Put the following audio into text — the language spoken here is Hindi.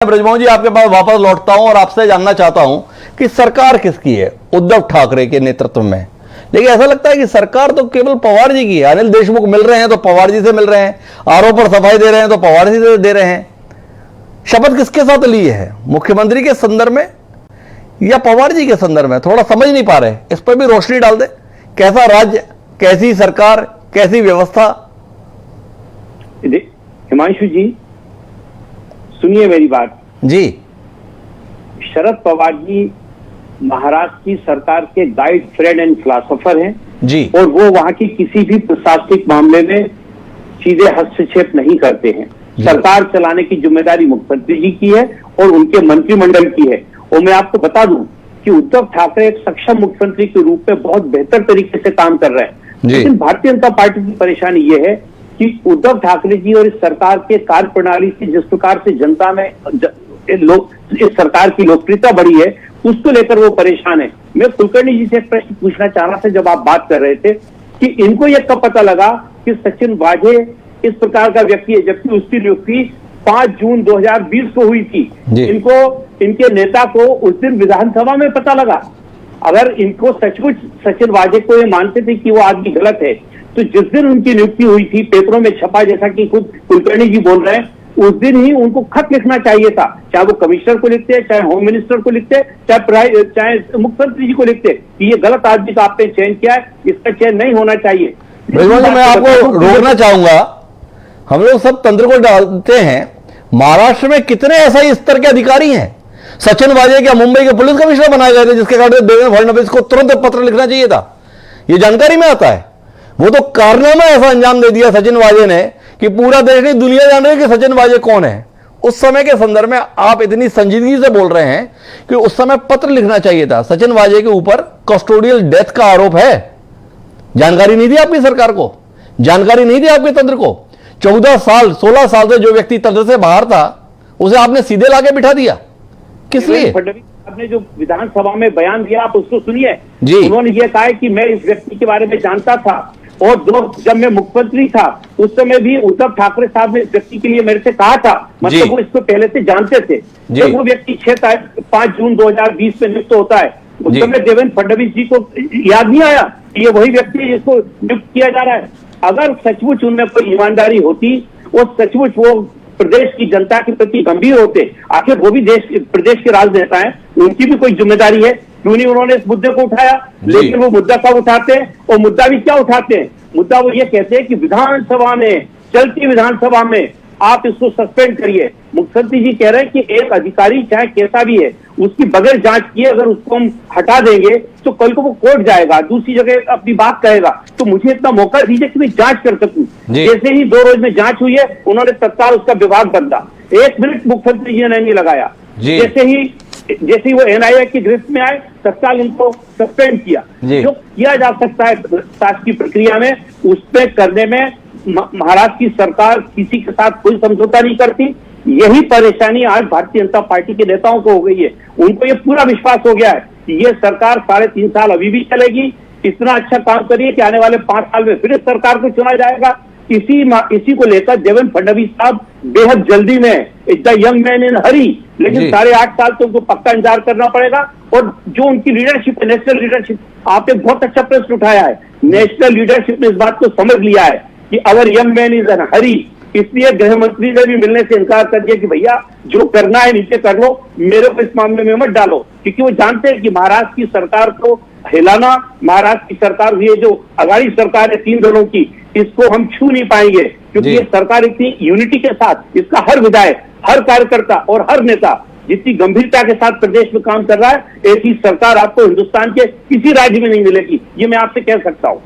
ब्रजमोहन जी, आपके पास वापस लौटता हूं और आपसे जानना चाहता हूं कि सरकार किसकी है? उद्धव ठाकरे के नेतृत्व में। लेकिन ऐसा लगता है कि सरकार तो केवल पवार जी की है। अनिल देशमुख मिल रहे हैं तो पवार जी से मिल रहे हैं, आरोप पर सफाई दे रहे हैं तो पवार जी से दे रहे हैं। शपथ किसके साथ ली है, मुख्यमंत्री के संदर्भ में या पवार जी के संदर्भ में? थोड़ा समझ नहीं पा रहे, इस पर भी रोशनी डाल दे। कैसा राज्य, कैसी सरकार, कैसी व्यवस्था? हिमांशु जी सुनिए मेरी बात जी। शरद पवार जी महाराष्ट्र की सरकार के गाइड, फ्रेंड एंड फिलोसोफर हैं जी, और वो वहां की किसी भी प्रशासनिक मामले में सीधे हस्तक्षेप नहीं करते हैं। सरकार चलाने की जिम्मेदारी मुख्यमंत्री जी की है और उनके मंत्रिमंडल की है। और मैं आपको बता दूं कि उद्धव ठाकरे एक सक्षम मुख्यमंत्री के रूप में बहुत बेहतर तरीके से काम कर रहे हैं। लेकिन भारतीय जनता पार्टी की परेशानी ये है कि उद्धव ठाकरे जी और इस सरकार के कार्य प्रणाली से जिस प्रकार से जनता में इस सरकार की लोकप्रियता बढ़ी है, उसको लेकर वो परेशान है। मैं कुलकर्णी जी से एक प्रश्न पूछना चाह रहा था जब आप बात कर रहे थे कि इनको यह कब पता लगा कि सचिन वाजे इस प्रकार का व्यक्ति है, जबकि उसकी नियुक्ति 5 जून 2020 को हुई थी। इनको, इनके नेता को उस दिन विधानसभा में पता लगा। अगर इनको सचमुच सचिन वाजे को ये मानते थे कि वो आदमी गलत है, तो जिस दिन उनकी नियुक्ति हुई थी, पेपरों में छपा, जैसा कि खुद कुलकर्णी जी बोल रहे हैं, उस दिन ही उनको खत लिखना चाहिए था। चाहे वो कमिश्नर को लिखते, चाहे होम मिनिस्टर को लिखते, चाहे मुख्यमंत्री जी को लिखते कि ये गलत आदमी का आपने चयन किया है, इसका चयन नहीं होना चाहिए। मैं आपको रोकना चाहूंगा। हम लोग सब तंत्र को डालते हैं। महाराष्ट्र में कितने ऐसे स्तर के अधिकारी हैं? सचिन वाजे क्या मुंबई के पुलिस कमिश्नर बनाए गए थे, जिसके कारण देवेंद्र फडणवीस को तुरंत पत्र लिखना चाहिए था? ये जानकारी में आता है। वो तो कारनामा ऐसा अंजाम दे दिया सचिन वाजे ने कि पूरा देश नहीं, दुनिया जान रही है कि सचिन वाजे कौन है। उस समय के संदर्भ में आप इतनी संजीदगी से बोल रहे हैं कि उस समय पत्र लिखना चाहिए था। सचिन वाजे के ऊपर कस्टोडियल डेथ का आरोप है। जानकारी नहीं दी आपकी सरकार को, जानकारी नहीं दी आपके तंत्र को। 14 साल 16 साल से जो व्यक्ति तंत्र से बाहर था, उसे आपने सीधे लाके बिठा दिया। किस लिए? फडणवीस साहब ने जो विधानसभा में बयान दिया, आप उसको सुनिए। उन्होंने ये कहा कि मैं इस व्यक्ति के बारे में जानता था और जब मैं मुख्यमंत्री था उस समय भी उद्धव ठाकरे साहब ने इस व्यक्ति के लिए मेरे से कहा था। मतलब वो इसको पहले से जानते थे। जब वो व्यक्ति 5 जून 2020 में नियुक्त होता है, उस समय देवेंद्र फडणवीस जी को याद नहीं आया कि ये वही व्यक्ति जिसको नियुक्त किया जा रहा है। अगर सचमुच उनमें कोई ईमानदारी होती और सचमुच वो प्रदेश की जनता के प्रति गंभीर होते, आखिर वो भी प्रदेश के राजनेता हैं, उनकी भी कोई जिम्मेदारी है। क्यों नहीं उन्होंने इस मुद्दे को उठाया? लेकिन वो मुद्दा कब उठाते हैं, और मुद्दा भी क्या उठाते हैं? मुद्दा वो ये कहते हैं कि विधानसभा में, चलती विधानसभा में आप इसको सस्पेंड करिए। मुख्यमंत्री जी कह रहे हैं कि एक अधिकारी चाहे कैसा भी है, उसकी बगैर जांच किए अगर उसको हम हटा देंगे तो कल को वो कोर्ट जाएगा, दूसरी जगह अपनी बात कहेगा। तो मुझे इतना मौका दीजिए कि मैं जांच कर सकूं। जैसे ही 2 रोज में जांच हुई है, उन्होंने तत्काल उसका विभाग बदला। 1 मिनट मुख्यमंत्री जी ने नहीं लगाया। जैसे ही वो एनआईए की गिरफ्त में आए, तत्काल उनको सस्पेंड किया। जो किया जा सकता है शासकीय प्रक्रिया में, उस पे करने में महाराष्ट्र की सरकार किसी के साथ कोई समझौता नहीं करती। यही परेशानी आज भारतीय जनता पार्टी के नेताओं को हो गई है। उनको ये पूरा विश्वास हो गया है कि ये सरकार 3.5 साल अभी भी चलेगी। इतना अच्छा काम करिए कि आने वाले 5 साल में फिर इस सरकार को चुना जाएगा। इसी को लेकर देवेंद्र फडणवीस साहब बेहद जल्दी में, it's the young man in hurry, लेकिन 8.5 साल तो उनको पक्का इंतजार करना पड़ेगा। और जो उनकी लीडरशिप है, नेशनल लीडरशिप, आपने बहुत अच्छा प्रश्न उठाया है। नेशनल लीडरशिप ने इस बात को समझ लिया है कि अवर यंग मैन इज इन हरी। इसलिए गृह मंत्री ने भी मिलने से इनकार कर दिया कि भैया जो करना है नीचे कर लो, मेरे को इस मामले में मत डालो। क्योंकि वो जानते हैं कि महाराष्ट्र की सरकार को हिलाना, महाराष्ट्र की सरकार, ये जो अगाड़ी सरकार है 3 दलों की, इसको हम छू नहीं पाएंगे। क्योंकि ये सरकार इतनी यूनिटी के साथ, इसका हर विधायक, हर कार्यकर्ता और हर नेता जितनी गंभीरता के साथ प्रदेश में काम कर रहा है, ऐसी सरकार आपको हिंदुस्तान के किसी राज्य में नहीं मिलेगी। ये मैं आपसे कह सकता हूँ।